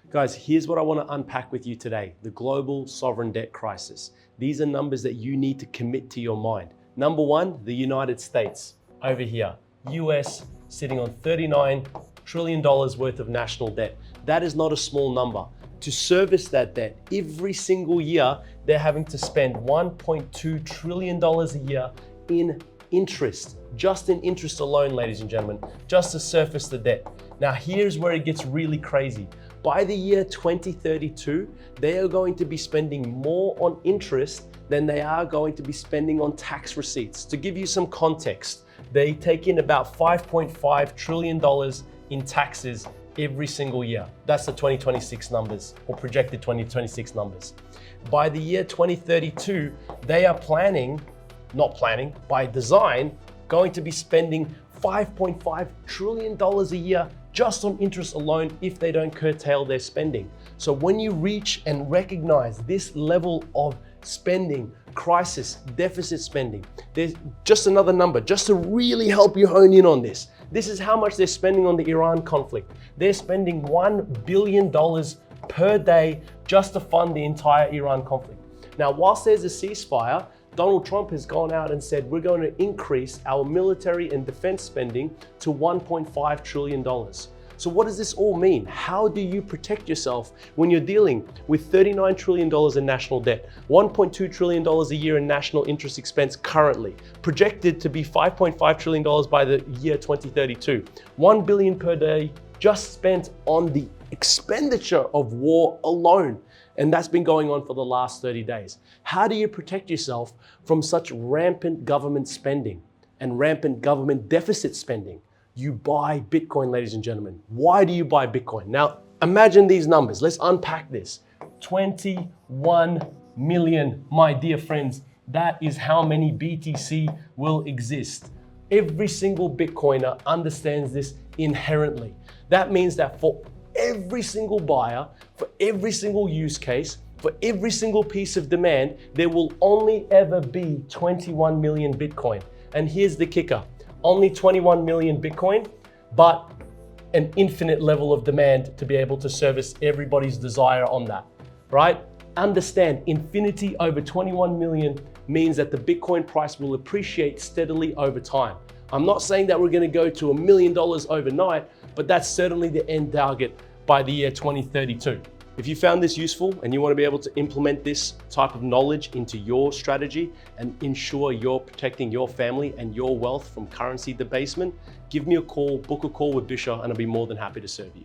Guys, here's what I want to unpack with you today: the global sovereign debt crisis. These are numbers that you need to commit to your mind. Number one, the United States over here. US sitting on $39 trillion worth of national debt. That is not a small number. To service that debt, every single year, they're having to spend $1.2 trillion a year in interest, just in interest alone, ladies and gentlemen, just to surface the debt. Now, here's where it gets really crazy. By the year 2032, they are going to be spending more on interest than they are going to be spending on tax receipts. To give you some context, they take in about $5.5 trillion in taxes every single year. That's the 2026 numbers, or projected 2026 numbers. By the year 2032, they are by design, going to be spending $5.5 trillion a year just on interest alone if they don't curtail their spending. So when you reach and recognize this level of spending, crisis, deficit spending, there's just another number, just to really help you hone in on this. This is how much they're spending on the Iran conflict. They're spending $1 billion per day just to fund the entire Iran conflict. Now, whilst there's a ceasefire, Donald Trump has gone out and said, we're going to increase our military and defense spending to $1.5 trillion. So what does this all mean? How do you protect yourself when you're dealing with $39 trillion in national debt, $1.2 trillion a year in national interest expense currently, projected to be $5.5 trillion by the year 2032, $1 billion per day just spent on the expenditure of war alone. And that's been going on for the last 30 days. How do you protect yourself from such rampant government spending and rampant government deficit spending? You buy Bitcoin, ladies and gentlemen. Why do you buy Bitcoin? Now, imagine these numbers. Let's unpack this. 21 million, my dear friends. That is how many BTC will exist. Every single Bitcoiner understands this inherently. That means that for every single buyer, for every single use case, for every single piece of demand, there will only ever be 21 million Bitcoin. And here's the kicker. Only 21 million Bitcoin, but an infinite level of demand to be able to service everybody's desire on that, right? Understand, infinity over 21 million means that the Bitcoin price will appreciate steadily over time. I'm not saying that we're going to go to $1 million overnight, but that's certainly the end target by the year 2032. If you found this useful and you want to be able to implement this type of knowledge into your strategy and ensure you're protecting your family and your wealth from currency debasement, give me a call, book a call with Bisha, and I'll be more than happy to serve you.